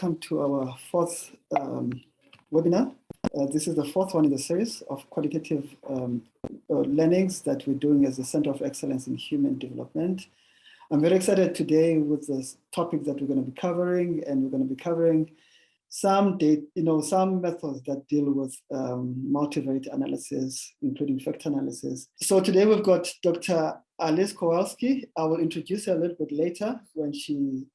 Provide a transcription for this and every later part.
welcome to our fourth webinar. This is the fourth one in the series of qualitative learnings that we're doing as the Center of Excellence in Human Development. I'm very excited today with this topic that we're going to be covering, and we're going to be covering some some methods that deal with multivariate analysis, including factor analysis. So today we've got Dr. Alice Kowalski. I will introduce her a little bit later when she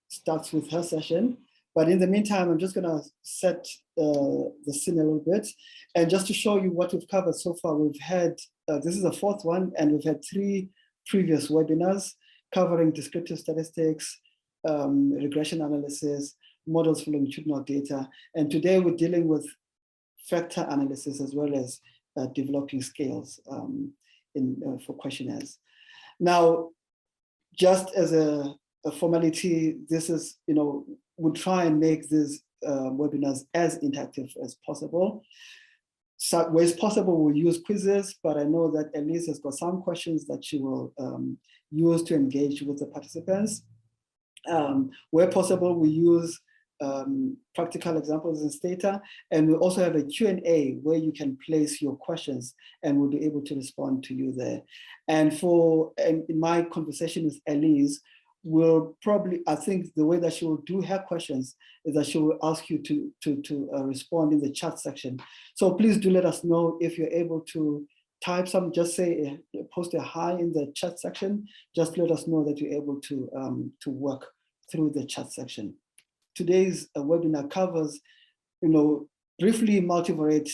starts with her session. But in the meantime, I'm just going to set the scene a little bit. And just to show you what we've covered so far, we've had, this is the fourth one, and we've had 3 previous webinars covering descriptive statistics, regression analysis, models for longitudinal data. And today we're dealing with factor analysis as well as developing scales for questionnaires. Now, just as a formality, this is, we'll try and make these webinars as interactive as possible. So where it's possible, we'll use quizzes, but I know that Elise has got some questions that she will use to engage with the participants. Where possible, we use practical examples in Stata, and we also have a Q&A where you can place your questions and we'll be able to respond to you there. And in my conversation with Elise, will probably, I think the way that she will do her questions is that she will ask you to respond in the chat section. So please do let us know if you're able to type some, just say, post a hi in the chat section. Just let us know that you're able to work through the chat section. Today's webinar covers, briefly multivariate,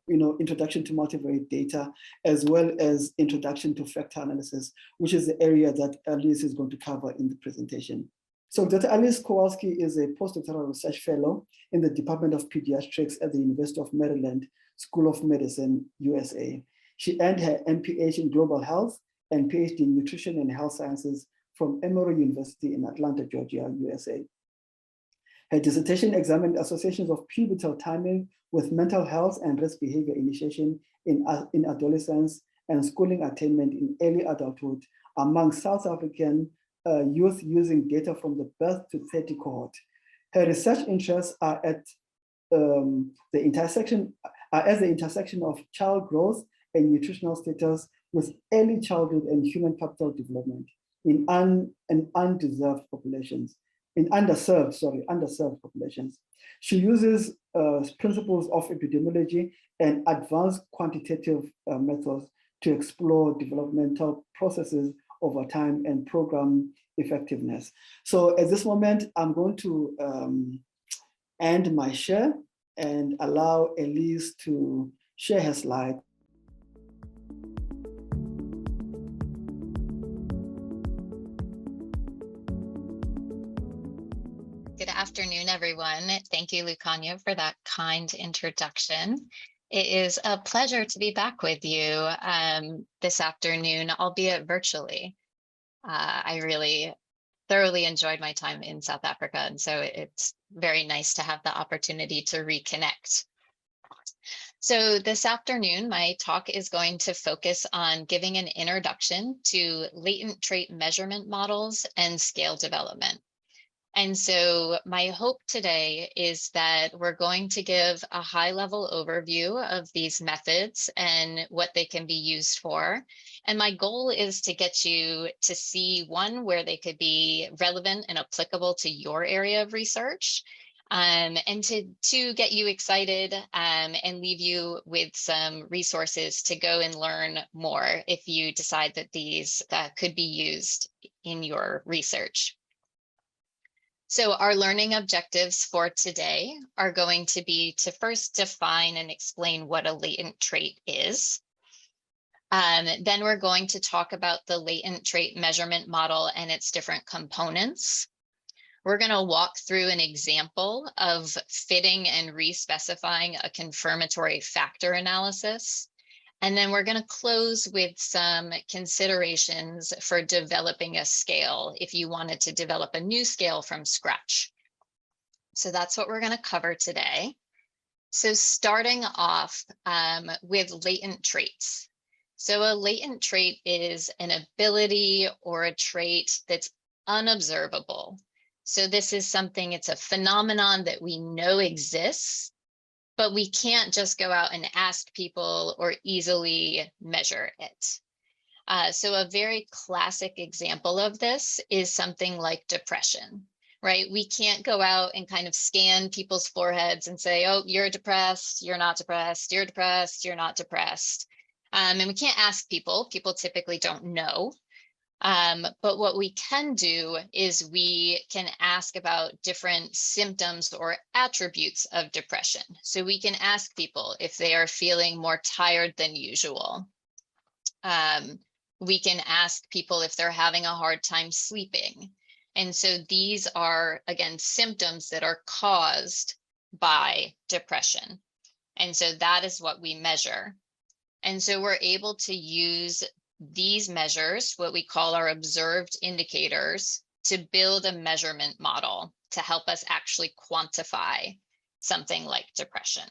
introduction to multivariate data, as well as introduction to factor analysis, which is the area that Alice is going to cover in the presentation. So Dr. Alice Kowalski is a postdoctoral research fellow in the Department of Pediatrics at the University of Maryland School of Medicine, USA. She earned her MPH in Global Health and PhD in Nutrition and Health Sciences from Emory University in Atlanta, Georgia, USA. Her dissertation examined associations of pubertal timing with mental health and risk behavior initiation in adolescence and schooling attainment in early adulthood among South African youth using data from the birth to 30 cohort. Her research interests are at the intersection of child growth and nutritional status with early childhood and human capital development in underserved populations. Underserved populations. She uses principles of epidemiology and advanced quantitative methods to explore developmental processes over time and program effectiveness. So at this moment, I'm going to end my share and allow Elise to share her slide. Good afternoon, everyone. Thank you, Lucania, for that kind introduction. It is a pleasure to be back with you this afternoon, albeit virtually. I really thoroughly enjoyed my time in South Africa, and so it's very nice to have the opportunity to reconnect. So this afternoon, my talk is going to focus on giving an introduction to latent trait measurement models and scale development. And so my hope today is that we're going to give a high-level overview of these methods and what they can be used for. And my goal is to get you to see, one, where they could be relevant and applicable to your area of research, and to get you excited and leave you with some resources to go and learn more if you decide that these could be used in your research. So our learning objectives for today are going to be to first define and explain what a latent trait is. Then we're going to talk about the latent trait measurement model and its different components. We're going to walk through an example of fitting and respecifying a confirmatory factor analysis. And then we're going to close with some considerations for developing a scale if you wanted to develop a new scale from scratch. So that's what we're going to cover today. So starting off with latent traits. So a latent trait is an ability or a trait that's unobservable. So this is something, it's a phenomenon that we know exists, but we can't just go out and ask people or easily measure it. So a very classic example of this is something like depression, right? We can't go out and kind of scan people's foreheads and say, oh, you're depressed, you're not depressed, you're depressed, you're not depressed. And we can't ask people. People typically don't know. But what we can do is we can ask about different symptoms or attributes of depression. So we can ask people if they are feeling more tired than usual. We can ask people if they're having a hard time sleeping. And so these are, again, symptoms that are caused by depression. And so that is what we measure. And so we're able to use these measures, what we call our observed indicators, to build a measurement model to help us actually quantify something like depression.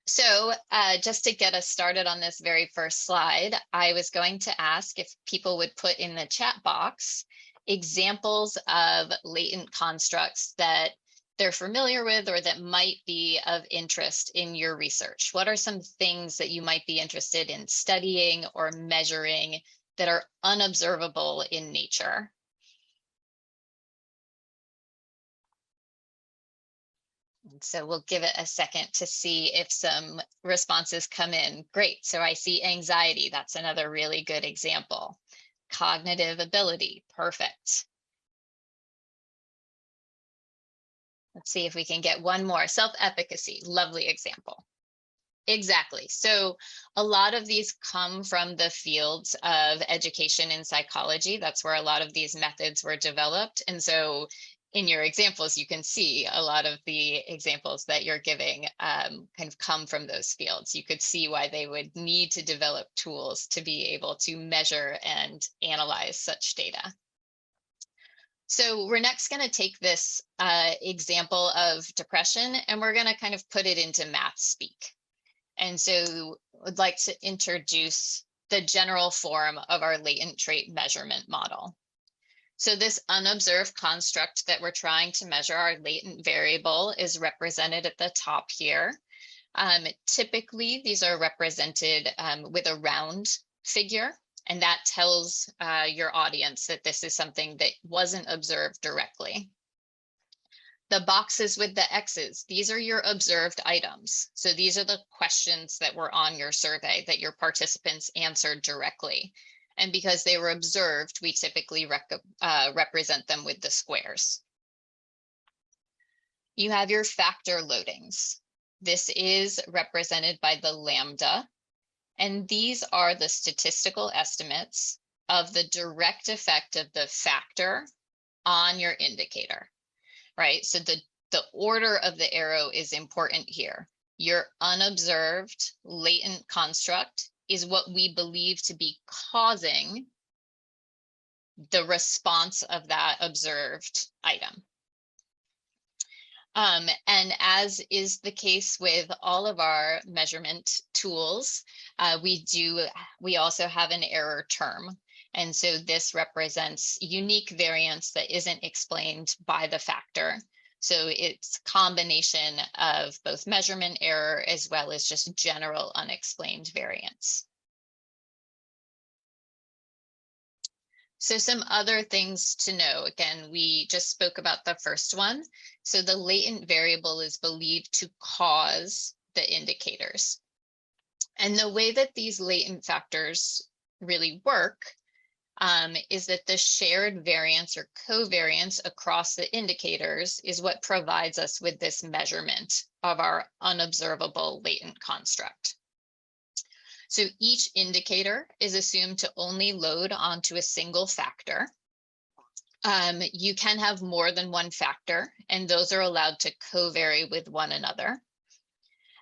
So just to get us started on this very first slide, I was going to ask if people would put in the chat box examples of latent constructs that they're familiar with or that might be of interest in your research. What are some things that you might be interested in studying or measuring that are unobservable in nature? So we'll give it a second to see if some responses come in. Great. So I see anxiety. That's another really good example. Cognitive ability. Perfect. Let's see if we can get one more. Self-efficacy. Lovely example. Exactly. So a lot of these come from the fields of education and psychology. That's where a lot of these methods were developed. And so in your examples, you can see a lot of the examples that you're giving kind of come from those fields. You could see why they would need to develop tools to be able to measure and analyze such data. So we're next going to take this example of depression and we're going to kind of put it into math speak. And so I'd like to introduce the general form of our latent trait measurement model. So this unobserved construct that we're trying to measure, our latent variable, is represented at the top here. Typically, these are represented with a round figure, and that tells your audience that this is something that wasn't observed directly. The boxes with the X's, these are your observed items. So these are the questions that were on your survey that your participants answered directly. And because they were observed, we typically represent them with the squares. You have your factor loadings. This is represented by the lambda. And these are the statistical estimates of the direct effect of the factor on your indicator. Right, so the order of the arrow is important here. Your unobserved latent construct is what we believe to be causing the response of that observed item. And as is the case with all of our measurement tools, we also have an error term. And so this represents unique variance that isn't explained by the factor. So it's a combination of both measurement error as well as just general unexplained variance. So some other things to know. Again, we just spoke about the first one. So the latent variable is believed to cause the indicators. And the way that these latent factors really work is that the shared variance or covariance across the indicators is what provides us with this measurement of our unobservable latent construct. So each indicator is assumed to only load onto a single factor. You can have more than one factor, and those are allowed to covary with one another.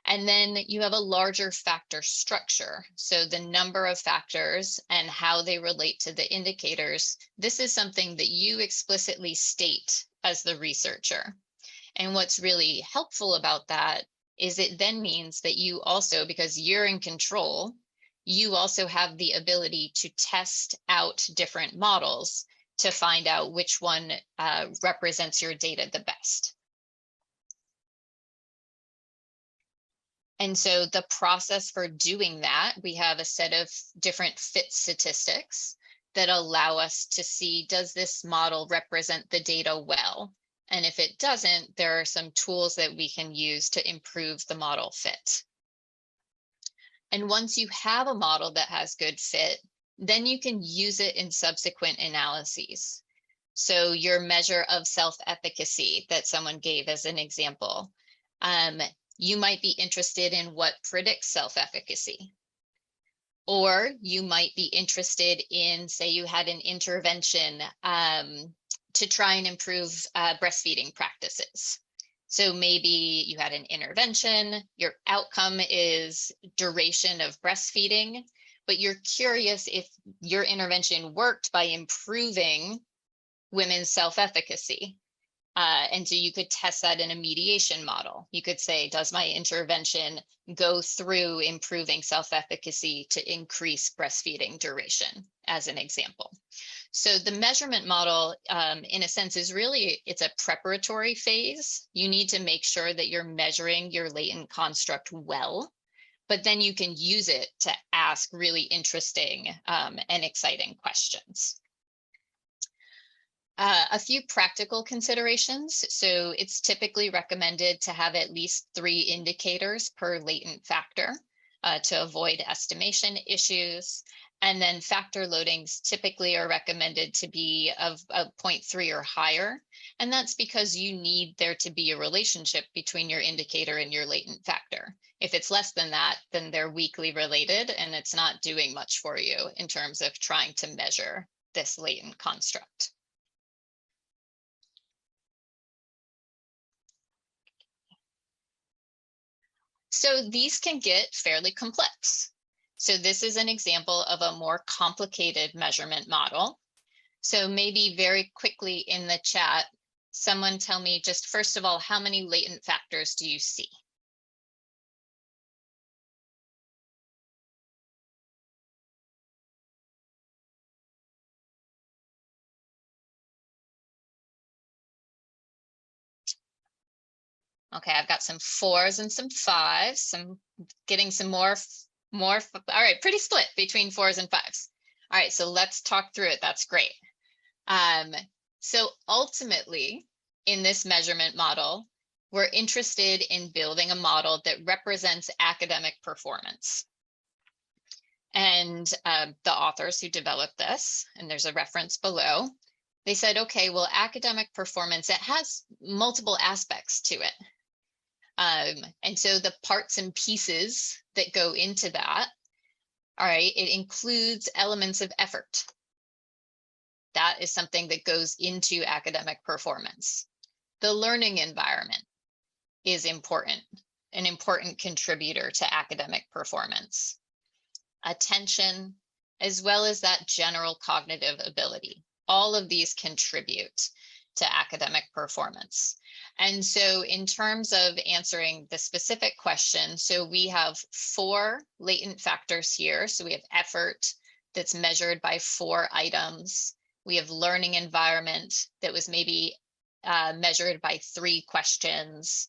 And then you have a larger factor structure. So the number of factors and how they relate to the indicators, this is something that you explicitly state as the researcher. And what's really helpful about that is it then means that you also, because you're in control, you also have the ability to test out different models to find out which one represents your data the best. And so the process for doing that, we have a set of different fit statistics that allow us to see, does this model represent the data well? And if it doesn't, there are some tools that we can use to improve the model fit. And once you have a model that has good fit, then you can use it in subsequent analyses. So your measure of self-efficacy that someone gave as an example, you might be interested in what predicts self-efficacy. Or you might be interested in, say you had an intervention to try and improve breastfeeding practices. So maybe you had an intervention, your outcome is duration of breastfeeding, but you're curious if your intervention worked by improving women's self-efficacy. And so you could test that in a mediation model. You could say, does my intervention go through improving self-efficacy to increase breastfeeding duration, as an example? So the measurement model, in a sense, is really, it's a preparatory phase. You need to make sure that you're measuring your latent construct well, but then you can use it to ask really interesting and exciting questions. A few practical considerations. So it's typically recommended to have at least 3 indicators per latent factor to avoid estimation issues. And then factor loadings typically are recommended to be of 0.3 or higher. And that's because you need there to be a relationship between your indicator and your latent factor. If it's less than that, then they're weakly related and it's not doing much for you in terms of trying to measure this latent construct. So these can get fairly complex. So this is an example of a more complicated measurement model. So maybe very quickly in the chat, someone tell me just first of all, how many latent factors do you see? Okay, I've got some 4s and some 5s. I'm getting some more. All right, pretty split between 4s and 5s. All right, so let's talk through it. That's great. So ultimately, in this measurement model, we're interested in building a model that represents academic performance. And the authors who developed this, and there's a reference below, they said, okay, well, academic performance, it has multiple aspects to it. And so the parts and pieces that go into that, all right, it includes elements of effort. That is something that goes into academic performance. The learning environment is important, an important contributor to academic performance. Attention, as well as that general cognitive ability. All of these contribute to academic performance. And so in terms of answering the specific question, so we have 4 latent factors here. So we have effort that's measured by 4 items. We have learning environment that was maybe measured by 3 questions.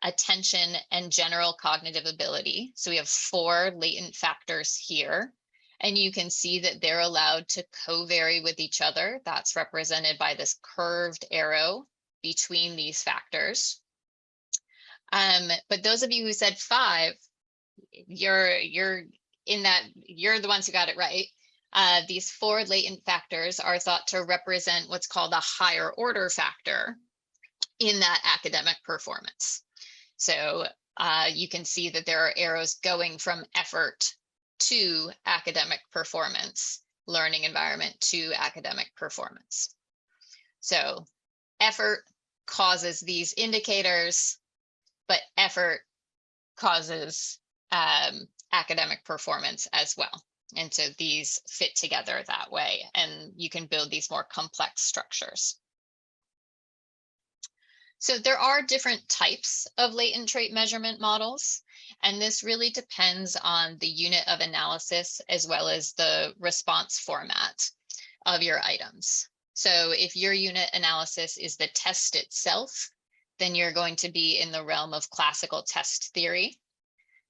Attention and general cognitive ability. So we have 4 latent factors here. And you can see that they're allowed to co-vary with each other. That's represented by this curved arrow between these factors. But those of you who said 5, you're the ones who got it right. These 4 latent factors are thought to represent what's called a higher order factor in that academic performance. So you can see that there are arrows going from effort to academic performance, learning environment to academic performance. So effort causes these indicators, but effort causes academic performance as well. And so these fit together that way, and you can build these more complex structures. So there are different types of latent trait measurement models, and this really depends on the unit of analysis as well as the response format of your items. So if your unit analysis is the test itself, then you're going to be in the realm of classical test theory.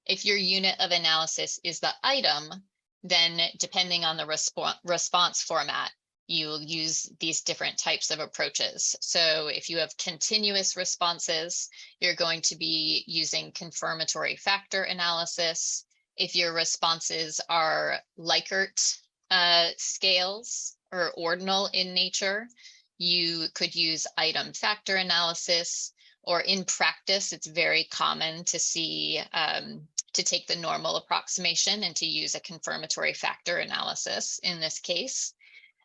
If your unit of analysis is the item, then depending on the response format, you'll use these different types of approaches. So if you have continuous responses, you're going to be using confirmatory factor analysis. If your responses are Likert scales or ordinal in nature, you could use item factor analysis, or in practice, it's very common to see to take the normal approximation and to use a confirmatory factor analysis in this case.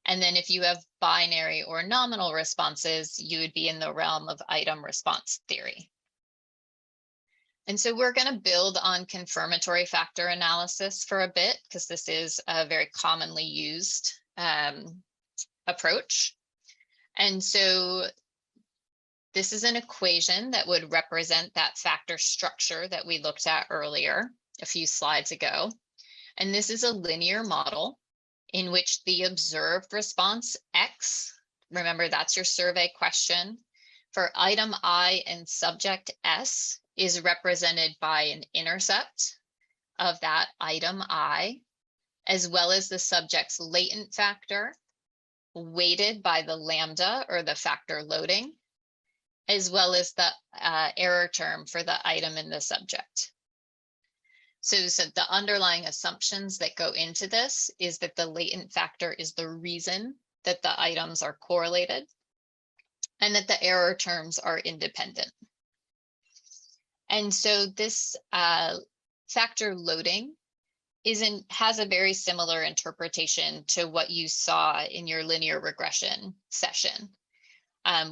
And then if you have binary or nominal responses, you would be in the realm of item response theory. And so we're going to build on confirmatory factor analysis for a bit, because this is a very commonly used approach. And so this is an equation that would represent that factor structure that we looked at earlier a few slides ago. And this is a linear model in which the observed response X, remember that's your survey question, for item I and subject S is represented by an intercept of that item I, as well as the subject's latent factor, weighted by the lambda or the factor loading, as well as the error term for the item in the subject. So the underlying assumptions that go into this is that the latent factor is the reason that the items are correlated, and that the error terms are independent. And so this factor loading has a very similar interpretation to what you saw in your linear regression session.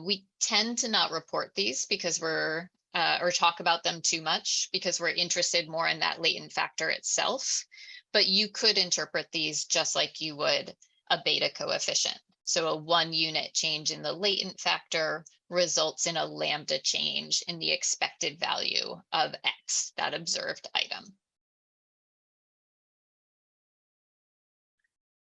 We tend to not report these because or talk about them too much, because we're interested more in that latent factor itself. But you could interpret these just like you would a beta coefficient. So a 1 unit change in the latent factor results in a lambda change in the expected value of X, that observed item.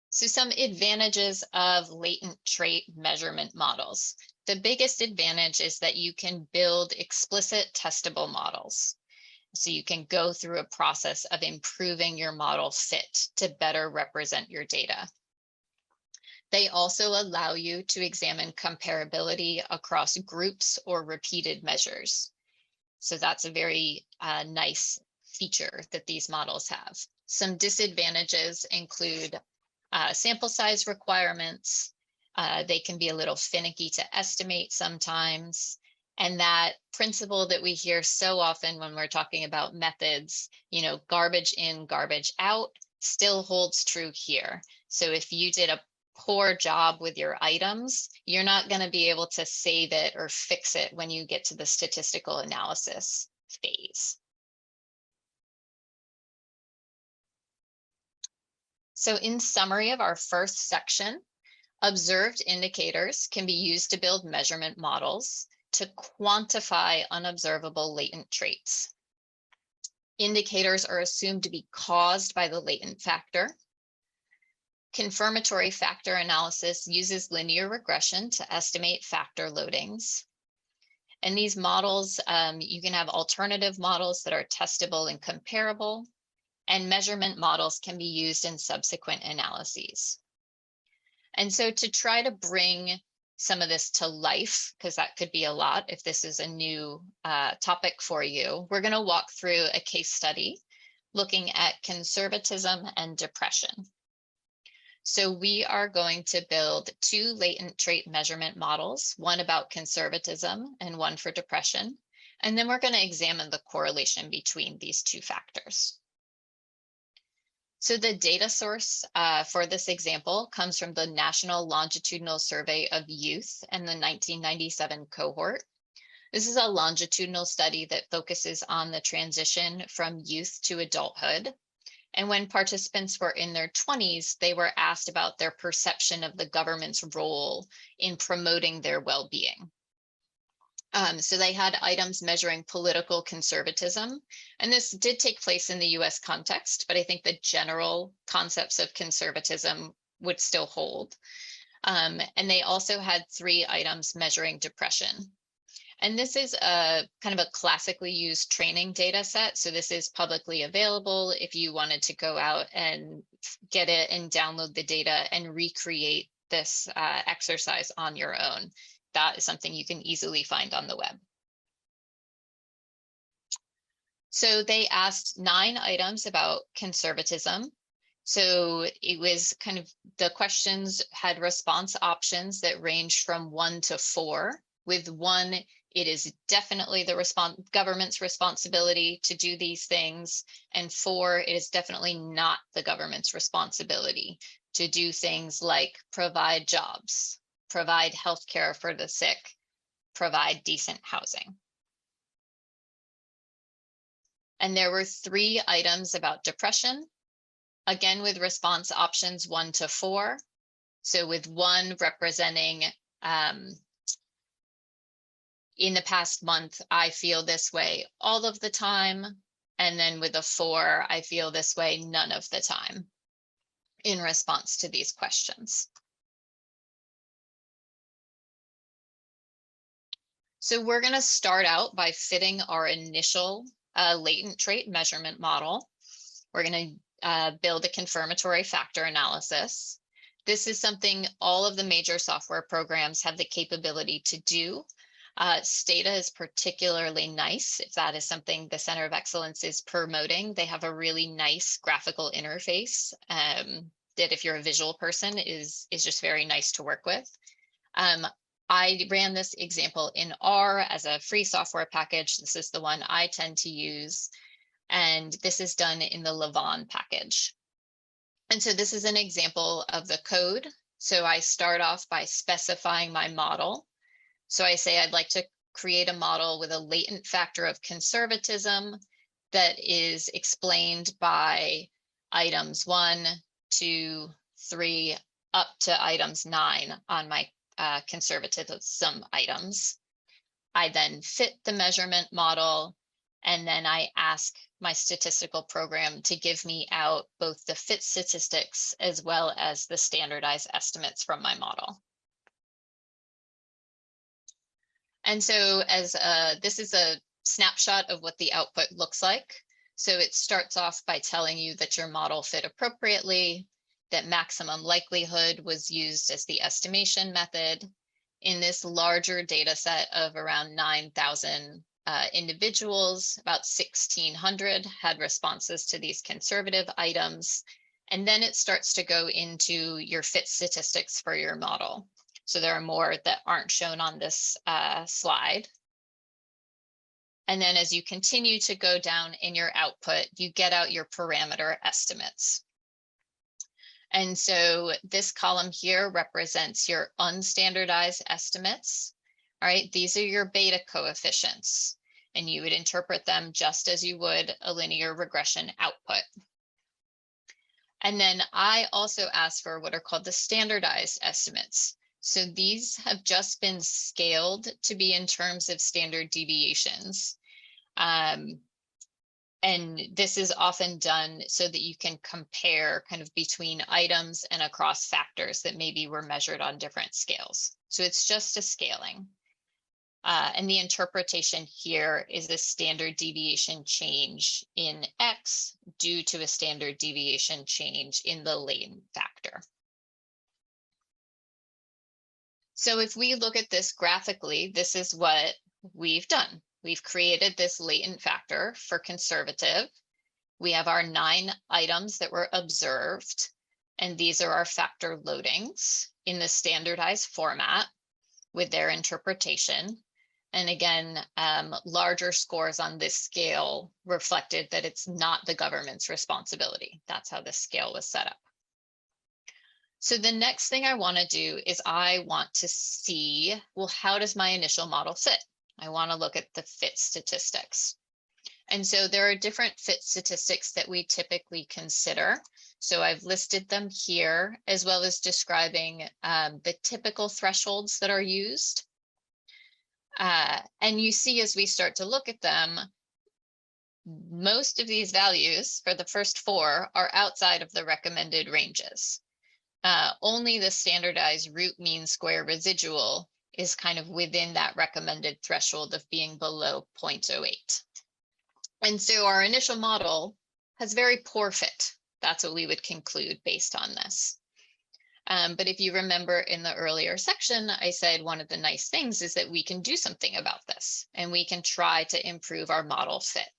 So some advantages of latent trait measurement models. The biggest advantage is that you can build explicit testable models. So you can go through a process of improving your model fit to better represent your data. They also allow you to examine comparability across groups or repeated measures. So that's a very nice feature that these models have. Some disadvantages include sample size requirements. They can be a little finicky to estimate sometimes. And that principle that we hear so often when we're talking about methods, garbage in, garbage out, still holds true here. So if you did a poor job with your items, you're not going to be able to save it or fix it when you get to the statistical analysis phase. So in summary of our first section, observed indicators can be used to build measurement models to quantify unobservable latent traits. Indicators are assumed to be caused by the latent factor. Confirmatory factor analysis uses linear regression to estimate factor loadings. And these models, you can have alternative models that are testable and comparable, and measurement models can be used in subsequent analyses. And so to try to bring some of this to life, because that could be a lot if this is a new topic for you, we're going to walk through a case study looking at conservatism and depression. So we are going to build 2 latent trait measurement models, one about conservatism and one for depression. And then we're going to examine the correlation between these 2 factors. So the data source for this example comes from the National Longitudinal Survey of Youth and the 1997 cohort. This is a longitudinal study that focuses on the transition from youth to adulthood. And when participants were in their 20s, they were asked about their perception of the government's role in promoting their well-being. So they had items measuring political conservatism, and this did take place in the US context, but I think the general concepts of conservatism would still hold. And they also had 3 items measuring depression. And this is a kind of a classically used training data set. So this is publicly available if you wanted to go out and get it and download the data and recreate this exercise on your own. That is something you can easily find on the web. So they asked 9 items about conservatism. So it was kind of, the questions had response options that ranged from 1 to 4. With 1, it is definitely the government's responsibility to do these things. And 4, it is definitely not the government's responsibility to do things like provide jobs, provide healthcare for the sick, provide decent housing. And there were 3 items about depression, again with response options 1 to 4. So with 1 representing in the past month, I feel this way all of the time. And then with a 4, I feel this way none of the time in response to these questions. So we're going to start out by fitting our initial latent trait measurement model. We're going to build a confirmatory factor analysis. This is something all of the major software programs have the capability to do. Stata is particularly nice if that is something the Center of Excellence is promoting. They have a really nice graphical interface that, if you're a visual person, is just very nice to work with. I ran this example in R as a free software package. This is the one I tend to use. And this is done in the Levon package. And so this is an example of the code. So I start off by specifying my model. So I say I'd like to create a model with a latent factor of conservatism that is explained by items 1, 2, 3, up to items 9 on my conservatism items. I then fit the measurement model, and then I ask my statistical program to give me out both the fit statistics as well as the standardized estimates from my model. And so this is a snapshot of what the output looks like. So it starts off by telling you that your model fit appropriately, that maximum likelihood was used as the estimation method. In this larger data set of around 9,000 individuals, about 1,600 had responses to these conservative items. And then it starts to go into your fit statistics for your model. So there are more that aren't shown on this slide. And then as you continue to go down in your output, you get out your parameter estimates. And so this column here represents your unstandardized estimates. All right, these are your beta coefficients, and you would interpret them just as you would a linear regression output. And then I also ask for what are called the standardized estimates. So these have just been scaled to be in terms of standard deviations. And this is often done so that you can compare kind of between items and across factors that maybe were measured on different scales. So it's just a scaling. And the interpretation here is a standard deviation change in X due to a standard deviation change in the latent factor. So if we look at this graphically, this is what we've done. We've created this latent factor for conservative. We have our 9 items that were observed, and these are our factor loadings in the standardized format with their interpretation. And again, larger scores on this scale reflected that it's not the government's responsibility. That's how this scale was set up. So the next thing I want to do is I want to see, well, how does my initial model fit? I want to look at the fit statistics. And so there are different fit statistics that we typically consider. So I've listed them here, as well as describing the typical thresholds that are used. And you see, as we start to look at them, most of these values for the first 4 are outside of the recommended ranges. only the standardized root mean square residual is kind of within that recommended threshold of being below 0.08. And so our initial model has very poor fit. That's what we would conclude based on this. But if you remember in the earlier section, I said one of the nice things is that we can do something about this and we can try to improve our model fit.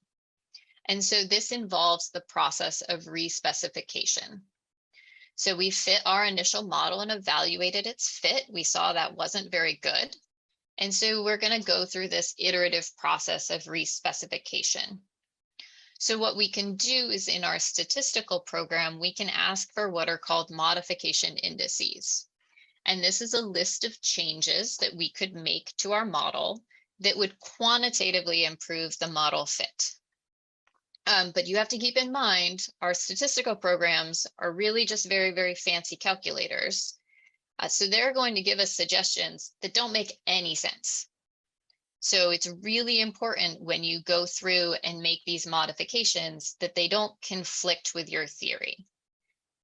And so this involves the process of respecification. So we fit our initial model and evaluated its fit. We saw that wasn't very good. And so we're going to go through this iterative process of respecification. So what we can do is in our statistical program, we can ask for what are called modification indices. And this is a list of changes that we could make to our model that would quantitatively improve the model fit. But you have to keep in mind, our statistical programs are really just very, very fancy calculators. So they're going to give us suggestions that don't make any sense. So it's really important when you go through and make these modifications that they don't conflict with your theory,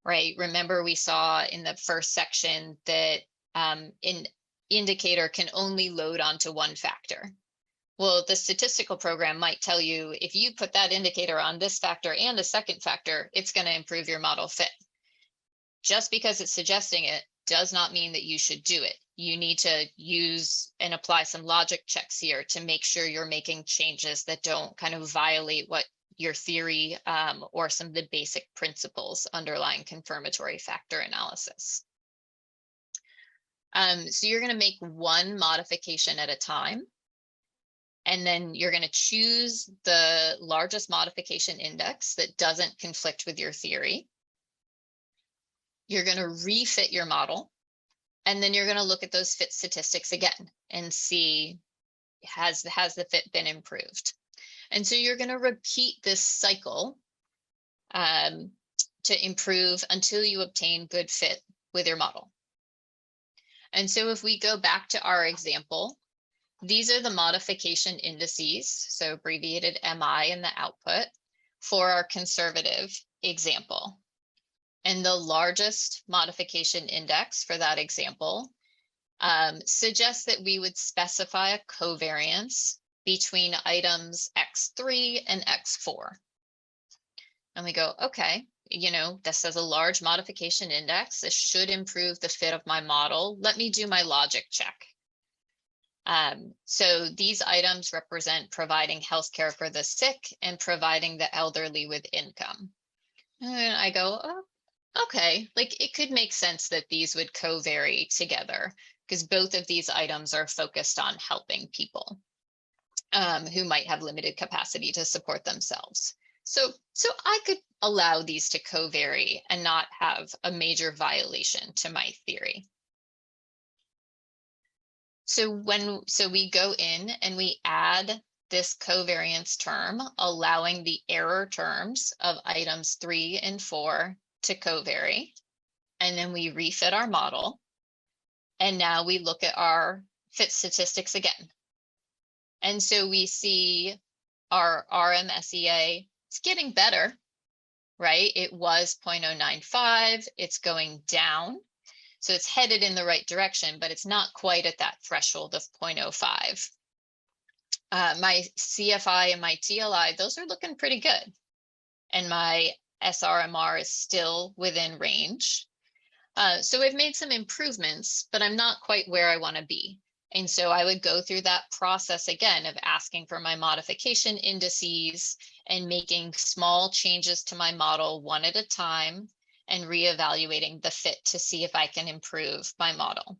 right? Remember, we saw in the first section that an indicator can only load onto one factor. Well, the statistical program might tell you if you put that indicator on this factor and a second factor, it's going to improve your model fit. Just because it's suggesting it does not mean that you should do it. You need to use and apply some logic checks here to make sure you're making changes that don't kind of violate what your theory or some of the basic principles underlying confirmatory factor analysis. So you're going to make one modification at a time. And then you're going to choose the largest modification index that doesn't conflict with your theory. You're going to refit your model. And then you're going to look at those fit statistics again and see, has the fit been improved? And so you're going to repeat this cycle to improve until you obtain good fit with your model. And so if we go back to our example, these are the modification indices, so abbreviated MI in the output, for our conservative example. And the largest modification index for that example suggests that we would specify a covariance between items X3 and X4. And we go, okay, you know, this has a large modification index. This should improve the fit of my model. Let me do my logic check. So these items represent providing healthcare for the sick and providing the elderly with income. And I go, oh, okay, like it could make sense that these would co-vary together because both of these items are focused on helping people who might have limited capacity to support themselves. So I could allow these to co-vary and not have a major violation to my theory. So we go in and we add this covariance term, allowing the error terms of items 3 and 4 to covary. And then we refit our model. And now we look at our fit statistics again. And so we see our RMSEA, it's getting better, right? It was 0.095, it's going down. So it's headed in the right direction, but it's not quite at that threshold of 0.05. My CFI and my TLI, those are looking pretty good. And my SRMR is still within range. So we've made some improvements, but I'm not quite where I want to be. And so I would go through that process again of asking for my modification indices and making small changes to my model one at a time and reevaluating the fit to see if I can improve my model.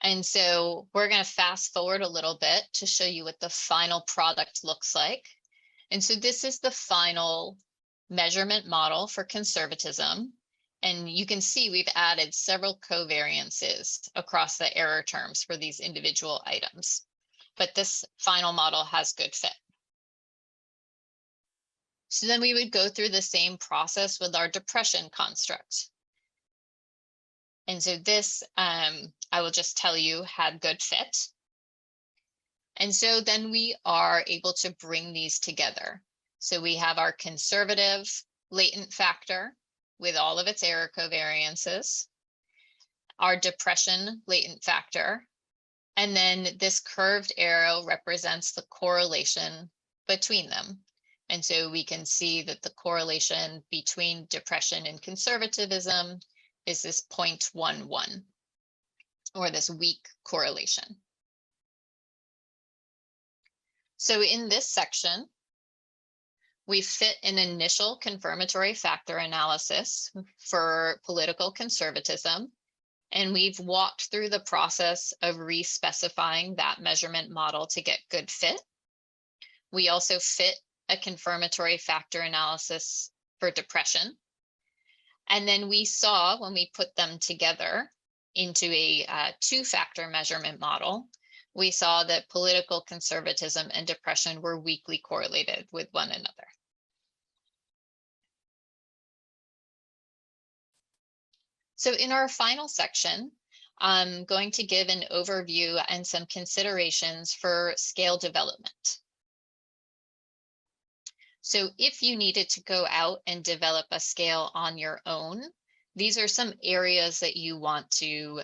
And so we're going to fast forward a little bit to show you what the final product looks like. And so this is the final measurement model for conservatism. And you can see we've added several covariances across the error terms for these individual items. But this final model has good fit. So then we would go through the same process with our depression construct. And so this, I will just tell you, had good fit. And so then we are able to bring these together. So we have our conservative latent factor with all of its error covariances. our depression latent factor. And then this curved arrow represents the correlation between them. And so we can see that the correlation between depression and conservatism is this 0.11, or this weak correlation. So in this section, we fit an initial confirmatory factor analysis for political conservatism, and we've walked through the process of re-specifying that measurement model to get good fit. We also fit a confirmatory factor analysis for depression. And then we saw, when we put them together into a two-factor measurement model, we saw that political conservatism and depression were weakly correlated with one another. So in our final section, I'm going to give an overview and some considerations for scale development. So if you needed to go out and develop a scale on your own, these are some areas that you want to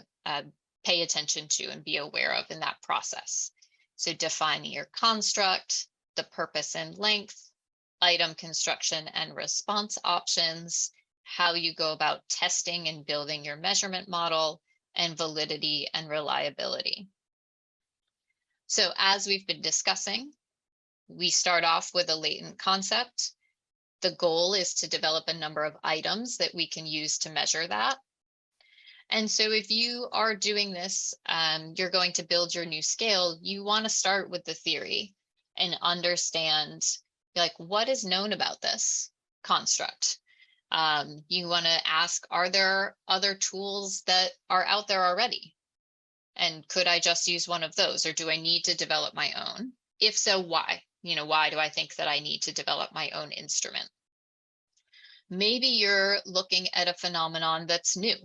pay attention to and be aware of in that process. So defining your construct, the purpose and length, item construction and response options, how you go about testing and building your measurement model, and validity and reliability. So as we've been discussing, we start off with a latent concept. The goal is to develop a number of items that we can use to measure that. And so if you are doing this, you're going to build your new scale, you want to start with the theory and understand, like, what is known about this construct? You want to ask, are there other tools that are out there already? And could I just use one of those, or do I need to develop my own? If so, why? Why do I think that I need to develop my own instrument? Maybe you're looking at a phenomenon that's new.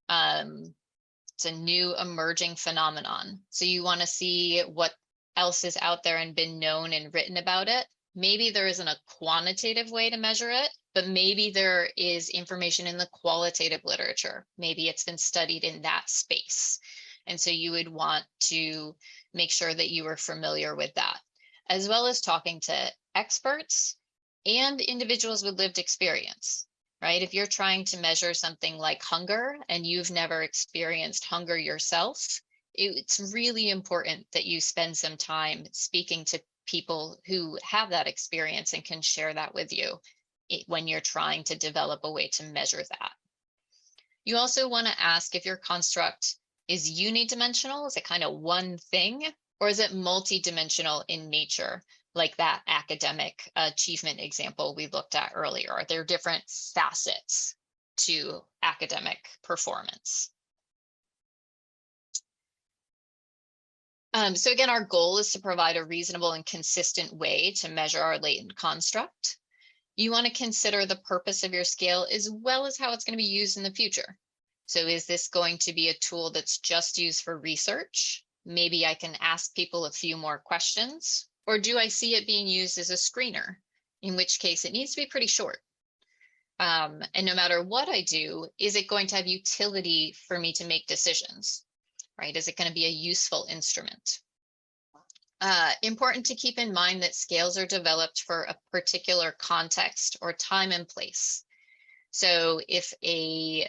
It's a new emerging phenomenon. So you want to see what else is out there and been known and written about it. Maybe there isn't a quantitative way to measure it, but maybe there is information in the qualitative literature. Maybe it's been studied in that space. And so you would want to make sure that you are familiar with that, as well as talking to experts and individuals with lived experience, right? If you're trying to measure something like hunger and you've never experienced hunger yourself, it's really important that you spend some time speaking to people who have that experience and can share that with you when you're trying to develop a way to measure that. You also want to ask if your construct is unidimensional. Is it kind of one thing, or is it multidimensional in nature, like that academic achievement example we looked at earlier? Are there different facets to academic performance? So again, our goal is to provide a reasonable and consistent way to measure our latent construct. You want to consider the purpose of your scale as well as how it's going to be used in the future. So is this going to be a tool that's just used for research? Maybe I can ask people a few more questions, or do I see it being used as a screener? In which case it needs to be pretty short. And no matter what I do, is it going to have utility for me to make decisions? Right? Is it going to be a useful instrument? Important to keep in mind that scales are developed for a particular context or time and place. So if a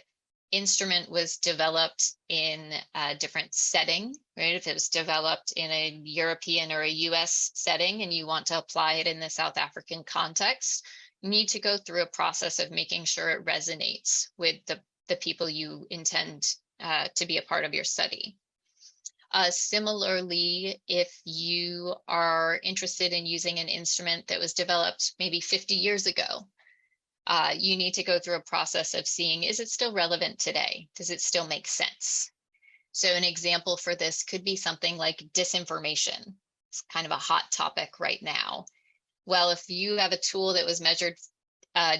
instrument was developed in a different setting, right? If it was developed in a European or a US setting and you want to apply it in the South African context, you need to go through a process of making sure it resonates with the people you intend to be a part of your study. Similarly, if you are interested in using an instrument that was developed maybe 50 years ago, you need to go through a process of seeing, is it still relevant today? Does it still make sense? So an example for this could be something like disinformation. It's kind of a hot topic right now. Well, if you have a tool that was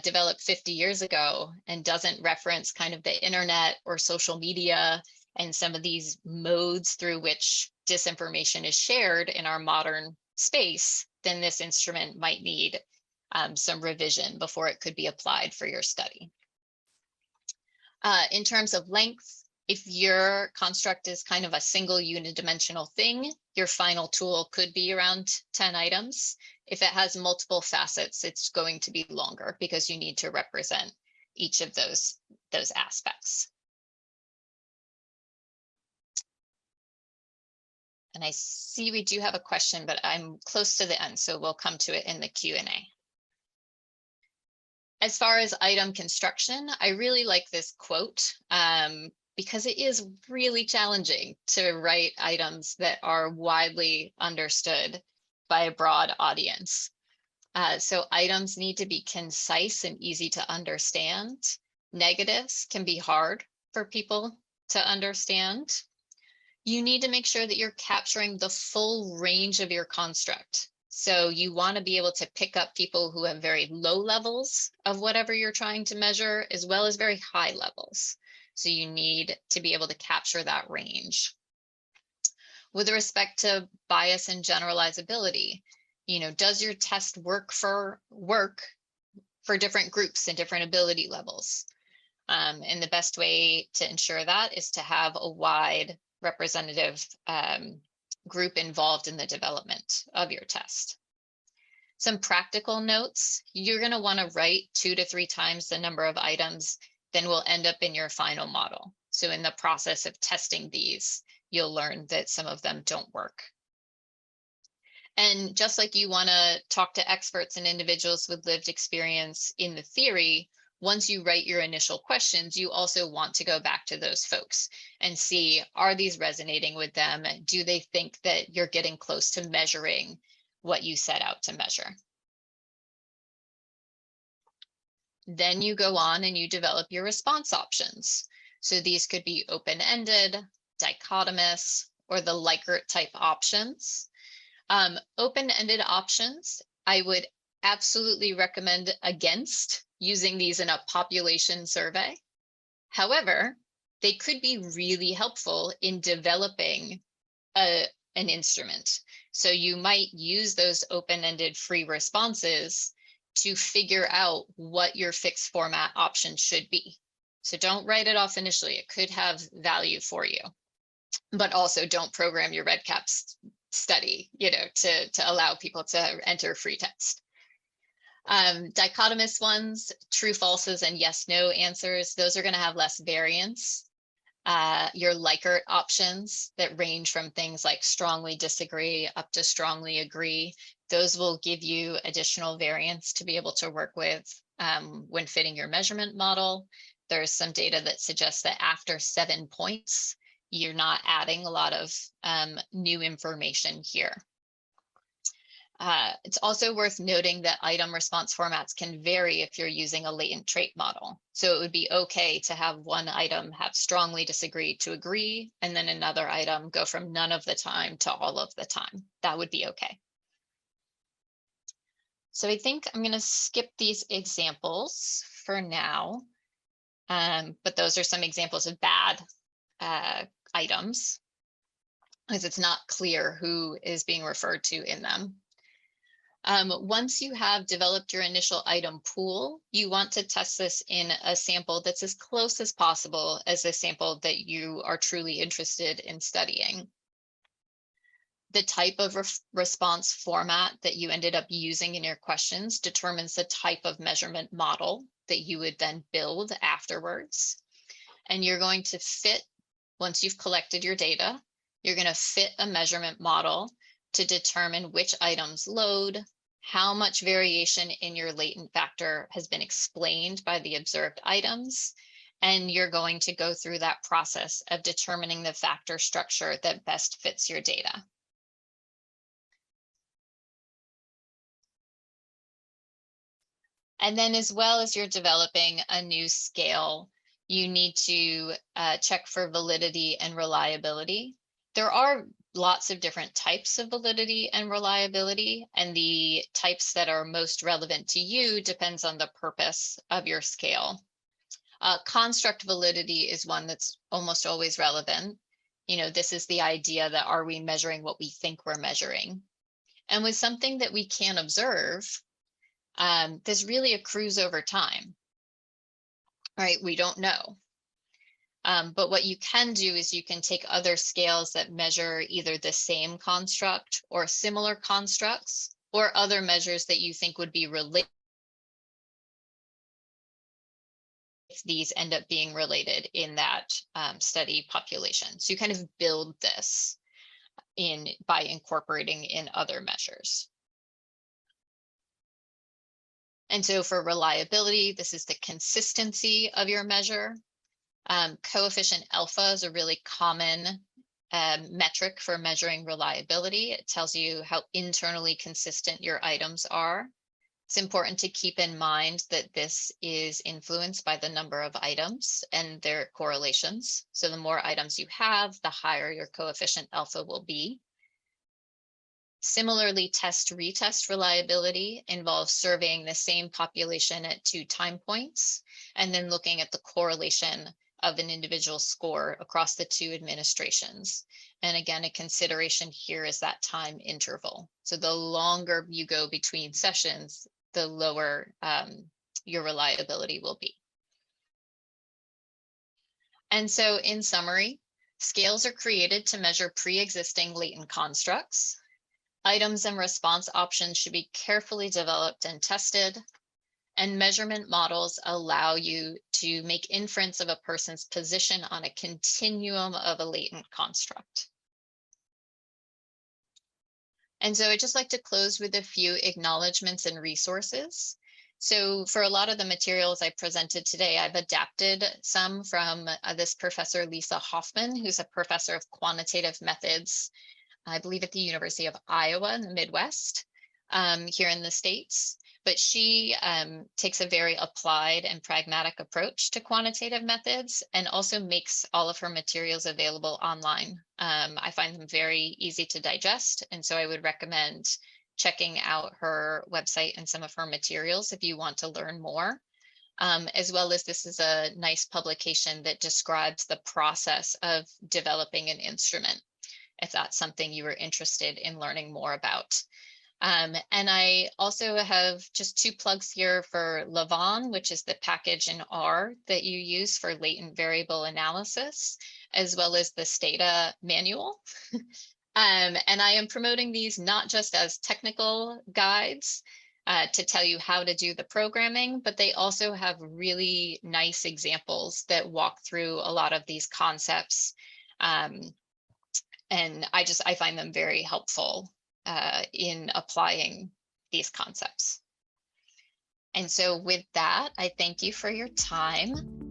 developed 50 years ago and doesn't reference kind of the internet or social media and some of these modes through which disinformation is shared in our modern space, then this instrument might need some revision before it could be applied for your study. In terms of length, If your construct is kind of a single unidimensional thing, your final tool could be around 10 items. If it has multiple facets, it's going to be longer because you need to represent each of those aspects. And I see we do have a question, but I'm close to the end, so we'll come to it in the Q&A. As far as item construction, I really like this quote because it is really challenging to write items that are widely understood by a broad audience. So items need to be concise and easy to understand. Negatives can be hard for people to understand. You need to make sure that you're capturing the full range of your construct. So you want to be able to pick up people who have very low levels of whatever you're trying to measure, as well as very high levels. So you need to be able to capture that range. With respect to bias and generalizability, does your test work for different groups and different ability levels? And the best way to ensure that is to have a wide representative group involved in the development of your test. Some practical notes: you're going to want to write 2 to 3 times the number of items than will end up in your final model. So in the process of testing these, you'll learn that some of them don't work. And just like you want to talk to experts and individuals with lived experience in the theory, once you write your initial questions, you also want to go back to those folks and see, are these resonating with them? Do they think that you're getting close to measuring what you set out to measure? Then you go on and you develop your response options. So these could be open-ended, dichotomous, or the Likert type options. Open-ended options, I would absolutely recommend against using these in a population survey. However, they could be really helpful in developing an instrument. So you might use those open-ended free responses to figure out what your fixed format option should be. So don't write it off initially. It could have value for you, but also don't program your REDCap study, to allow people to enter free text. Dichotomous ones, true, falses, and yes, no answers, those are going to have less variance. Your Likert options that range from things like strongly disagree up to strongly agree, those will give you additional variance to be able to work with when fitting your measurement model. There's some data that suggests that after 7 points, you're not adding a lot of new information here. It's also worth noting that item response formats can vary if you're using a latent trait model. So it would be okay to have one item have strongly disagree to agree, and then another item go from none of the time to all of the time. That would be okay. So I think I'm going to skip these examples for now, but those are some examples of bad items, because it's not clear who is being referred to in them. Once you have developed your initial item pool, you want to test this in a sample that's as close as possible as the sample that you are truly interested in studying. The type of response format that you ended up using in your questions determines the type of measurement model that you would then build afterwards. And you're going to fit, once you've collected your data, you're going to fit a measurement model to determine which items load, how much variation in your latent factor has been explained by the observed items, and you're going to go through that process of determining the factor structure that best fits your data. And then, as well as you're developing a new scale, you need to check for validity and reliability. There are lots of different types of validity and reliability, and the types that are most relevant to you depends on the purpose of your scale. Construct validity is one that's almost always relevant. This is the idea that, are we measuring what we think we're measuring? And with something that we can't observe, this really accrues over time. Right? We don't know. But what you can do is you can take other scales that measure either the same construct or similar constructs, or other measures that you think would be related if these end up being related in that study population. So you kind of build this in by incorporating in other measures. And so for reliability, this is the consistency of your measure. Coefficient alpha is a really common metric for measuring reliability. It tells you how internally consistent your items are. It's important to keep in mind that this is influenced by the number of items and their correlations. So the more items you have, the higher your coefficient alpha will be. Similarly, test-retest reliability involves surveying the same population at 2 time points, and then looking at the correlation of an individual score across the 2 administrations. And again, a consideration here is that time interval. So the longer you go between sessions, the lower your reliability will be. And so in summary, scales are created to measure pre-existing latent constructs. Items and response options should be carefully developed and tested, and measurement models allow you to make inference of a person's position on a continuum of a latent construct. And so I'd just like to close with a few acknowledgements and resources. So for a lot of the materials I presented today, I've adapted some from this professor, Lisa Hoffman, who's a professor of quantitative methods, I believe at the University of Iowa in the Midwest, here in the States. But she takes a very applied and pragmatic approach to quantitative methods, and also makes all of her materials available online. I find them very easy to digest, and so I would recommend checking out her website and some of her materials if you want to learn more. As well as this is a nice publication that describes the process of developing an instrument, if that's something you are interested in learning more about. And I also have just 2 plugs here for Lavon, which is the package in R that you use for latent variable analysis, as well as the Stata manual. And I am promoting these not just as technical guides to tell you how to do the programming, but they also have really nice examples that walk through a lot of these concepts. And I find them very helpful in applying these concepts. And so with that, I thank you for your time.